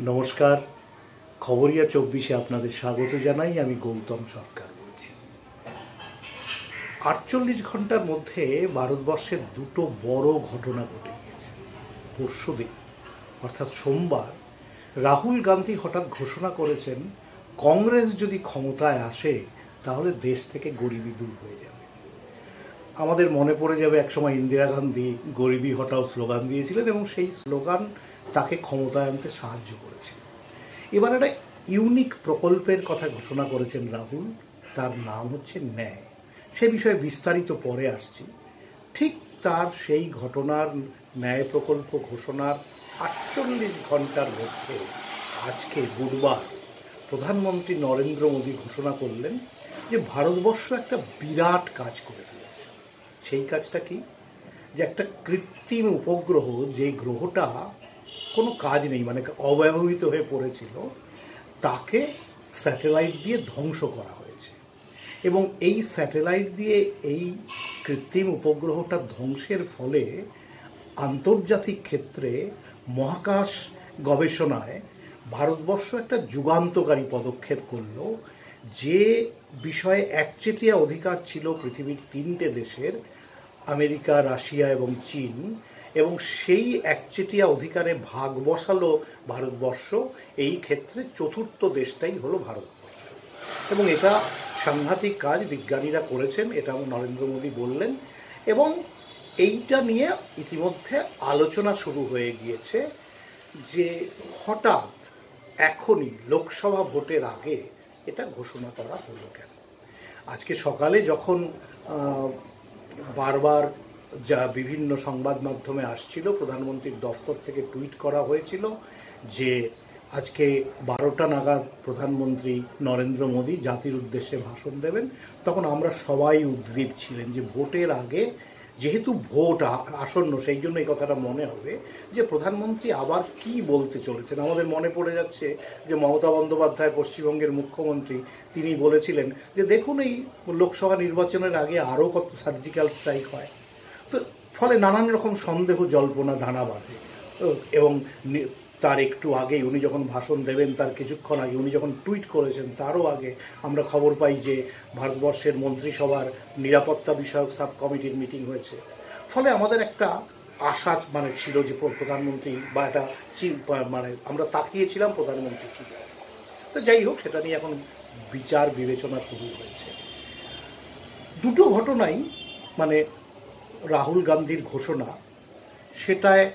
নমস্কার, খবরিয়া 24-এ আপনাদের স্বাগত জানাই। আমি গৌতম সরকার বলছি। 48 ঘন্টার মধ্যে ভারতবর্ষের দুটো বড় ঘটনা ঘটে গিয়েছে। পরশুদিন অর্থাৎ সোমবার রাহুল গান্ধী হঠাৎ ঘোষণা করেছেন, কংগ্রেস যদি ক্ষমতায় আসে তাহলে দেশ থেকে গরিবি দূর হয়ে যাবে। আমাদের মনে পড়ে যাবে একসময় ইন্দিরা গান্ধী গরিবি হটাও স্লোগান দিয়েছিলেন এবং সেই স্লোগান তাকে ক্ষমতায় আনতে সাহায্য করেছিল। এবার একটা ইউনিক প্রকল্পের কথা ঘোষণা করেছেন রাহুল, তার নাম হচ্ছে ন্যায়। সে বিষয়ে বিস্তারিত পরে আসছি। ঠিক তার সেই ঘটনার ন্যায় প্রকল্প ঘোষণার 48 ঘন্টার মধ্যে আজকে বুধবার প্রধানমন্ত্রী নরেন্দ্র মোদী ঘোষণা করলেন যে ভারতবর্ষ একটা বিরাট কাজ করে ফেলেছে। সেই কাজটা কি? যে একটা কৃত্রিম উপগ্রহ, যে গ্রহটা কোনো কাজ নেই, মানে অব্যবহৃত হয়ে পড়েছিল, তাকে স্যাটেলাইট দিয়ে ধ্বংস করা হয়েছে। এবং এই স্যাটেলাইট দিয়ে এই কৃত্রিম উপগ্রহটা ধ্বংসের ফলে আন্তর্জাতিক ক্ষেত্রে মহাকাশ গবেষণায় ভারতবর্ষ একটা যুগান্তকারী পদক্ষেপ করল। যে বিষয়ে একচেটিয়া অধিকার ছিল পৃথিবীর 3টে দেশের, আমেরিকা, রাশিয়া এবং চীন, এবং সেই একচেটিয়া অধিকারে ভাগ বসালো ভারতবর্ষ। এই ক্ষেত্রে চতুর্থ দেশটাই হলো ভারতবর্ষ। এবং এটা সাংঘাতিক কাজ বিজ্ঞানীরা করেছেন, এটা নরেন্দ্র মোদী বললেন। এবং এইটা নিয়ে ইতিমধ্যে আলোচনা শুরু হয়ে গিয়েছে যে হঠাৎ এখনই লোকসভা ভোটের আগে এটা ঘোষণা করা হলো কেন। আজকে সকালে যখন বারবার যা বিভিন্ন সংবাদ মাধ্যমে আসছিল, প্রধানমন্ত্রীর দফতর থেকে টুইট করা হয়েছিল যে আজকে 12টা নাগাদ প্রধানমন্ত্রী নরেন্দ্র মোদী জাতির উদ্দেশ্যে ভাষণ দেবেন, তখন আমরা সবাই উদ্গ্রীব ছিলেন যে ভোটের আগে, যেহেতু ভোট আসন্ন, সেই জন্য এই কথাটা মনে হবে যে প্রধানমন্ত্রী আবার কি বলতে চলেছেন। আমাদের মনে পড়ে যাচ্ছে যে মমতা বন্দ্যোপাধ্যায়, পশ্চিমবঙ্গের মুখ্যমন্ত্রী, তিনি বলেছিলেন যে দেখুন এই লোকসভা নির্বাচনের আগে আরও কত সার্জিক্যাল স্ট্রাইক হয়। তো ফলে নানান রকম সন্দেহ, জল্পনা দানা বাঁধে। এবং তার একটু আগেই উনি যখন ভাষণ দেবেন, তার কিছুক্ষণ আগে উনি যখন টুইট করেছেন, তারও আগে আমরা খবর পাই যে ভারতবর্ষের মন্ত্রিসভার নিরাপত্তা বিষয়ক সাব কমিটির মিটিং হয়েছে। ফলে আমাদের একটা আশা ছিল যে প্রধানমন্ত্রী বা একটা আমরা তাকিয়েছিলাম প্রধানমন্ত্রী কী করে। তো যাই হোক, সেটা নিয়ে এখন বিচার বিবেচনা শুরু হয়েছে। দুটো ঘটনাই রাহুল গান্ধীর ঘোষণা, সেটায়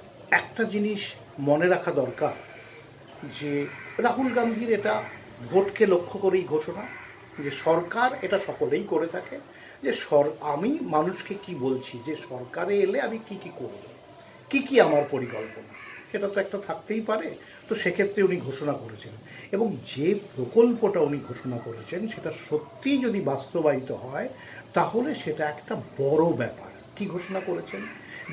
একটা জিনিস মনে রাখা দরকার যে রাহুল গান্ধীর এটা ভোটকে লক্ষ্য করেই ঘোষণা, যে সরকার, এটা সকলেই করে থাকে, যে আমি মানুষকে কি বলছি, যে সরকারে এলে আমি কি কি করব, কি আমার পরিকল্পনা, সেটা তো একটা থাকতেই পারে। তো সেক্ষেত্রে উনি ঘোষণা করেছিলেন, এবং যে প্রকল্পটা উনি ঘোষণা করেছেন সেটা সত্যিই যদি বাস্তবায়িত হয় তাহলে সেটা একটা বড় ব্যাপার। কি ঘোষণা করেছেন?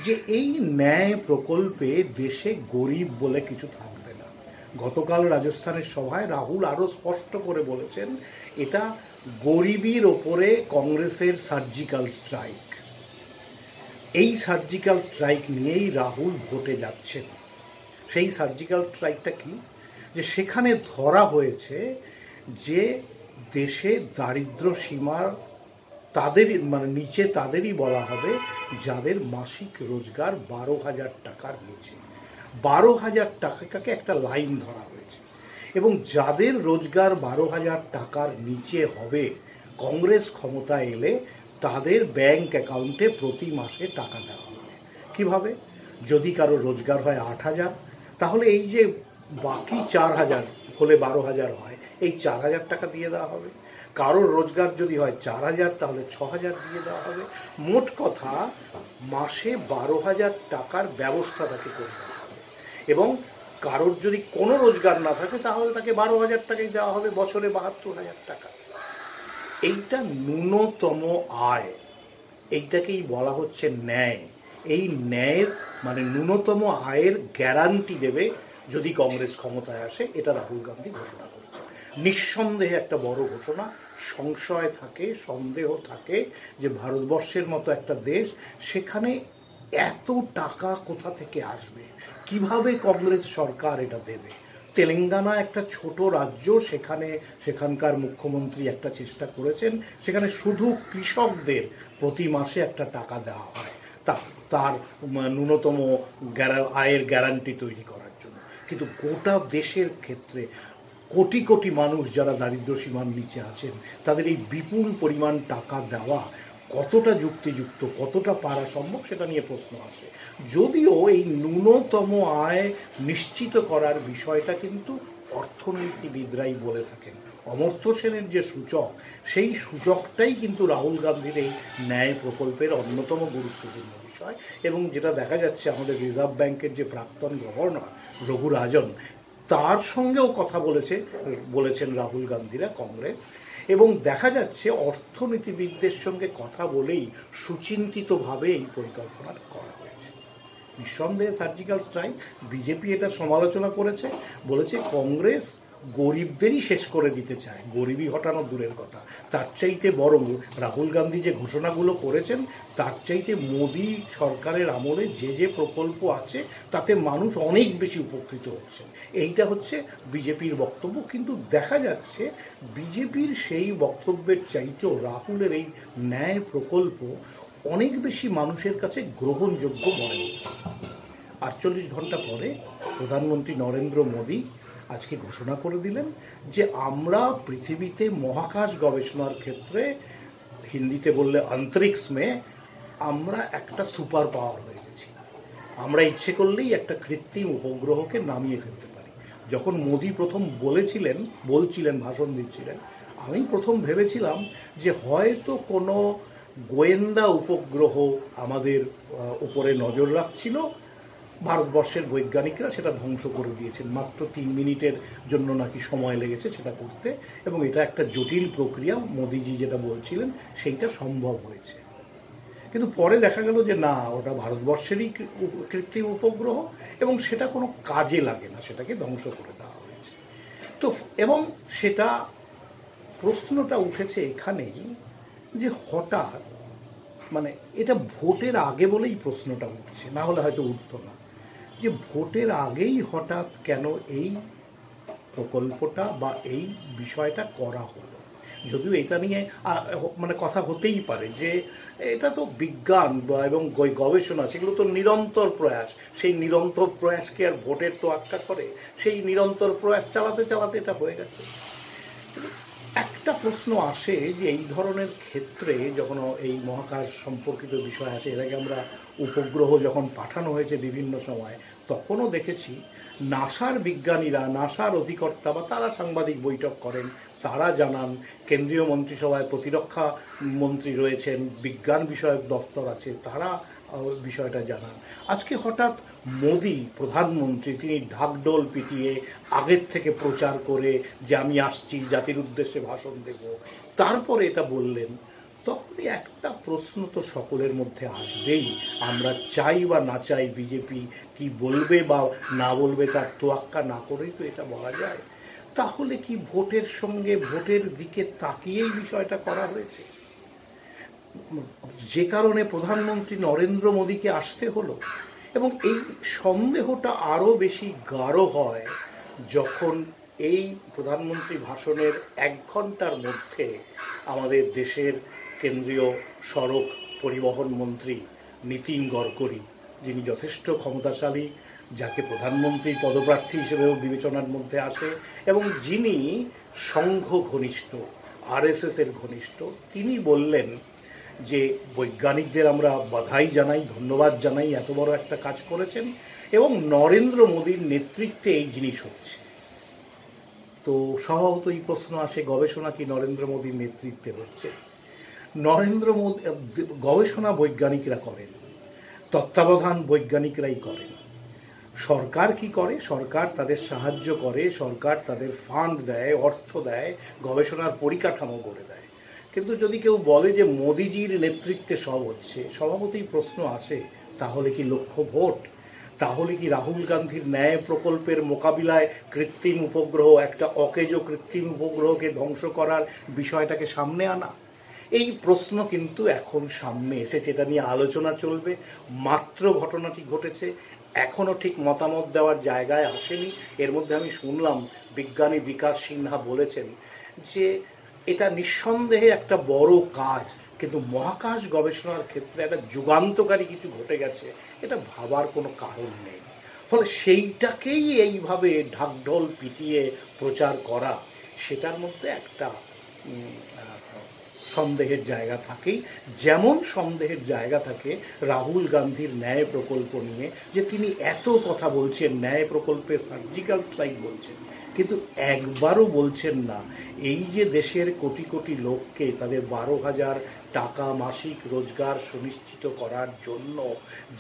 যে এই ন্যায় প্রকল্পে দেশে গরিব বলে কিছু থাকবে না। গতকাল রাজস্থানের সভায় রাহুল আরও স্পষ্ট করে বলেছেন এটা গরিবির ওপরে কংগ্রেসের সার্জিক্যাল স্ট্রাইক। এই সার্জিক্যাল স্ট্রাইক নিয়েই রাহুল ভোটে যাচ্ছেন। সেই সার্জিক্যাল স্ট্রাইকটা কি? যে সেখানে ধরা হয়েছে যে দেশে দারিদ্র সীমার তাদের নিচে তাদেরই বলা হবে যাদের মাসিক রোজগার 12,000 টাকার নিচে। 12,000 টাকাকে একটা লাইন ধরা হয়েছে, এবং যাদের রোজগার 12,000 টাকার নিচে হবে, কংগ্রেস ক্ষমতায় এলে তাদের ব্যাংক অ্যাকাউন্টে প্রতি মাসে টাকা দেওয়া হবে। কীভাবে? যদি কারো রোজগার হয় 8,000, তাহলে এই যে বাকি 4,000 হলে 12,000 হয়, এই 4,000 টাকা দিয়ে দেওয়া হবে। কারোর রোজগার যদি হয় 4,000, তাহলে 6,000 দিয়ে দেওয়া হবে। মোট কথা মাসে 12,000 টাকার ব্যবস্থা তাকে করে দেওয়া হবে। এবং কারোর যদি কোনো রোজগার না থাকে তাহলে তাকে 12,000 টাকাই দেওয়া হবে, বছরে 72,000 টাকা। এইটা ন্যূনতম আয়, এইটাকেই বলা হচ্ছে ন্যায়। এই ন্যায়ের ন্যূনতম আয়ের গ্যারান্টি দেবে যদি কংগ্রেস ক্ষমতায় আসে, এটা রাহুল গান্ধী ঘোষণা করেছে। নিঃসন্দেহে একটা বড় ঘোষণা। সংশয় থাকে, সন্দেহ থাকে যে ভারতবর্ষের মতো একটা দেশ, সেখানে এত টাকা কোথা থেকে আসবে, কিভাবে কংগ্রেস সরকার এটা দেবে। তেলেঙ্গানা একটা ছোট রাজ্য, সেখানকার মুখ্যমন্ত্রী একটা চেষ্টা করেছেন, সেখানে শুধু কৃষকদের প্রতি মাসে একটা টাকা দেওয়া হয় তার ন্যূনতম আয়ের গ্যারান্টি তৈরি করার জন্য। কিন্তু গোটা দেশের ক্ষেত্রে কোটি কোটি মানুষ যারা দারিদ্র্য সীমার নিচে আছেন, তাদের এই বিপুল পরিমাণ টাকা দেওয়া কতটা যুক্তিযুক্ত, কতটা পারা সম্ভব, সেটা নিয়ে প্রশ্ন আসে। যদিও এই ন্যূনতম আয় নিশ্চিত করার বিষয়টা কিন্তু অর্থনীতিবিদরাই বলে থাকেন। অমর্ত্য সেনের যে সূচক, সেই সূচকটাই কিন্তু রাহুল গান্ধীর এই ন্যায় প্রকল্পের অন্যতম গুরুত্বপূর্ণ বিষয়। এবং যেটা দেখা যাচ্ছে, আমাদের রিজার্ভ ব্যাংকের যে প্রাক্তন গভর্নর রঘু রাজন, তার সঙ্গেও কথা বলেছেন রাহুল গান্ধীরা, কংগ্রেস। এবং দেখা যাচ্ছে অর্থনীতিবিদদের সঙ্গে কথা বলেই সুচিন্তিতভাবে এই পরিকল্পনা করা হয়েছে। নিঃসন্দেহে সার্জিক্যাল স্ট্রাইক, বিজেপি এটা সমালোচনা করেছে, বলেছে কংগ্রেস গরিবদেরই শেষ করে দিতে চায়, গরিবই হটানো দূরের কথা, তার চাইতে বরং রাহুল গান্ধী যে ঘোষণাগুলো করেছেন তার চাইতে মোদী সরকারের আমলে যে প্রকল্প আছে তাতে মানুষ অনেক বেশি উপকৃত হচ্ছেন, এইটা হচ্ছে বিজেপির বক্তব্য। কিন্তু দেখা যাচ্ছে বিজেপির সেই বক্তব্যের চাইতেও রাহুলের এই ন্যায় প্রকল্প অনেক বেশি মানুষের কাছে গ্রহণযোগ্য মনে হচ্ছে। 48 ঘন্টা পরে প্রধানমন্ত্রী নরেন্দ্র মোদী আজকে ঘোষণা করে দিলেন যে আমরা পৃথিবীতে মহাকাশ গবেষণার ক্ষেত্রে, হিন্দিতে বললে অন্তরিক্ষ মে, আমরা একটা সুপার পাওয়ার হয়ে গেছি। আমরা ইচ্ছে করলেই একটা কৃত্রিম উপগ্রহকে নামিয়ে ফেলতে পারি। যখন মোদী প্রথম বলছিলেন, ভাষণ দিচ্ছিলেন, আমি প্রথম ভেবেছিলাম যে হয়তো কোনো গোয়েন্দা উপগ্রহ আমাদের উপরে নজর রাখছিল, ভারতবর্ষের বৈজ্ঞানিকরা সেটা ধ্বংস করে দিয়েছেন। মাত্র 3 মিনিটের জন্য নাকি সময় লেগেছে সেটা করতে, এবং এটা একটা জটিল প্রক্রিয়া, মোদিজি যেটা বলছিলেন সেইটা সম্ভব হয়েছে। কিন্তু পরে দেখা গেল যে না, ওটা ভারতবর্ষেরই কৃত্রিম উপগ্রহ এবং সেটা কোনো কাজে লাগে না, সেটাকে ধ্বংস করে দেওয়া হয়েছে। তো এবং সেটা প্রশ্নটা উঠেছে এখানেই যে হঠাৎ, মানে এটা ভোটের আগে বলেই প্রশ্নটা উঠছে, না হলে হয়তো উঠতো না, যে ভোটের আগেই হঠাৎ কেন এই প্রকল্পটা বা এই বিষয়টা করা হলো। যদিও এটা নিয়ে মানে কথা হতেই পারে যে এটা তো বিজ্ঞান এবং গবেষণা, সেগুলো তো নিরন্তর প্রয়াস, সেই নিরন্তর প্রয়াসকে আর ভোটের তো আটকা করে, সেই নিরন্তর প্রয়াস চালাতে চালাতে এটা হয়ে গেছে। একটা প্রশ্ন আসে যে এই ধরনের ক্ষেত্রে যখন এই মহাকাশ সম্পর্কিত বিষয় আসে, এর আগে আমরা উপগ্রহ যখন পাঠানো হয়েছে বিভিন্ন সময়, তখনও দেখেছি নাসার বিজ্ঞানীরা, নাসার অধিকর্তা বা তারা সাংবাদিক বৈঠক করেন, তারা জানান, কেন্দ্রীয় মন্ত্রিসভায় প্রতিরক্ষা মন্ত্রী রয়েছেন, বিজ্ঞান বিষয়ক দপ্তর আছে, তারা বিষয়টা জানান। আজকে হঠাৎ মোদী প্রধানমন্ত্রী, তিনি ঢাকঢোল পিটিয়ে আগের থেকে প্রচার করে যে আমি আসছি, জাতির উদ্দেশ্যে ভাষণ দেব, তারপরে এটা বললেন, তখনই একটা প্রশ্ন তো সকলের মধ্যে আসবেই। আমরা চাই বা না চাই বিজেপি কি বলবে বা না বলবে তার তোয়াক্কা না করেই তো এটা বলা যায়। তাহলে কি ভোটের সঙ্গে, ভোটের দিকে তাকিয়েই বিষয়টা করা হয়েছে, যে কারণে প্রধানমন্ত্রী নরেন্দ্র মোদীকে আসতে হলো? এবং এই সন্দেহটা আরও বেশি গাঢ় হয় যখন এই প্রধানমন্ত্রী ভাষণের 1 ঘন্টার মধ্যে আমাদের দেশের কেন্দ্রীয় সড়ক পরিবহন মন্ত্রী নীতিন গডকরি, যিনি যথেষ্ট ক্ষমতাশালী, যাকে প্রধানমন্ত্রী পদপ্রার্থী হিসেবেও বিবেচনার মধ্যে আসে এবং যিনি সংঘ ঘনিষ্ঠ, আরএসএসের ঘনিষ্ঠ, তিনি বললেন যে বৈজ্ঞানিকদের আমরা বাধাই জানাই, ধন্যবাদ জানাই, এত বড় একটা কাজ করেছেন এবং নরেন্দ্র মোদীর নেতৃত্বে এই জিনিস হচ্ছে। তো স্বভাবত এই প্রশ্ন আসে, গবেষণা কি নরেন্দ্র মোদীর নেতৃত্বে হচ্ছে? নরেন্দ্র মোদী গবেষণা বৈজ্ঞানিকরা করেন, তত্ত্বাবধান বৈজ্ঞানিকরাই করেন। সরকার কি করে? সরকার তাদের সাহায্য করে, সরকার তাদের ফান্ড দেয়, অর্থ দেয়, গবেষণার পরিকাঠামো করে দেয়। কিন্তু যদি কেউ বলে যে মোদিজির নেতৃত্বে সব হচ্ছে, স্বভাবতই প্রশ্ন আসে, তাহলে কি লক্ষ্য ভোট? তাহলে কি রাহুল গান্ধীর ন্যায় প্রকল্পের মোকাবিলায় কৃত্রিম উপগ্রহ, একটা অকেজো কৃত্রিম উপগ্রহকে ধ্বংস করার বিষয়টাকে সামনে আনা? এই প্রশ্ন কিন্তু এখন সামনে এসেছে, এটা নিয়ে আলোচনা চলবে। মাত্র ঘটনাটি ঘটেছে, এখনও ঠিক মতামত দেওয়ার জায়গায় আসেনি। এর মধ্যে আমি শুনলাম বিজ্ঞানী বিকাশ সিনহা বলেছেন যে এটা নিঃসন্দেহে একটা বড় কাজ, কিন্তু মহাকাশ গবেষণার ক্ষেত্রে একটা যুগান্তকারী কিছু ঘটে গেছে, এটা ভাবার কোনো কারণ নেই। ফলে সেইটাকেই এইভাবে ঢাকঢোল পিটিয়ে প্রচার করা, সেটার মধ্যে একটা সন্দেহের জায়গা থাকেই। যেমন সন্দেহের জায়গা থাকে রাহুল গান্ধীর ন্যায় প্রকল্প নিয়ে, যে তিনি এত কথা বলছেন, ন্যায় প্রকল্পে সার্জিক্যাল স্ট্রাইক বলছেন, কিন্তু একবারও বলছেন না এই যে দেশের কোটি কোটি লোককে তাদের 12,000 টাকা মাসিক রোজগার সুনিশ্চিত করার জন্য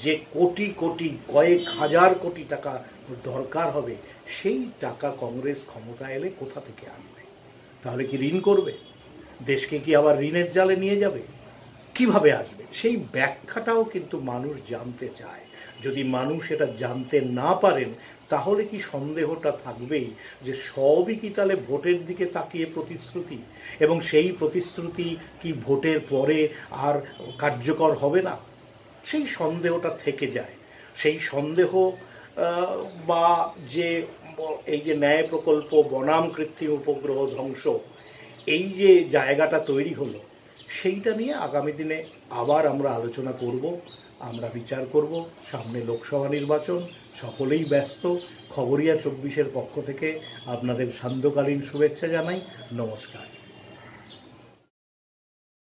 যে কোটি কোটি, কয়েক হাজার কোটি টাকা দরকার হবে, সেই টাকা কংগ্রেস ক্ষমতা এলে কোথা থেকে আনবে? তাহলে কি ঋণ করবে? দেশকে কি আবার ঋণের জালে নিয়ে যাবে? কিভাবে আসবে? সেই ব্যাখ্যাটাও কিন্তু মানুষ জানতে চায়। যদি মানুষ এটা জানতে না পারেন, তাহলে কি সন্দেহটা থাকবেই যে সবই কি তাহলে ভোটের দিকে তাকিয়ে প্রতিশ্রুতি, এবং সেই প্রতিশ্রুতি কি ভোটের পরে আর কার্যকর হবে না? সেই সন্দেহটা থেকে যায়। সেই সন্দেহ বা যে এই যে ন্যায় প্রকল্প বনাম কৃত্রিম উপগ্রহ ধ্বংস, এই যে জায়গাটা তৈরি হলো, সেইটা নিয়ে আগামী দিনে আবার আমরা আলোচনা করব, আমরা বিচার করব। সামনে লোকসভা নির্বাচন, সকলেই ব্যস্ত। খবরিয়া 24-এর পক্ষ থেকে আপনাদের সান্ধ্যকালীন শুভেচ্ছা জানাই। নমস্কার।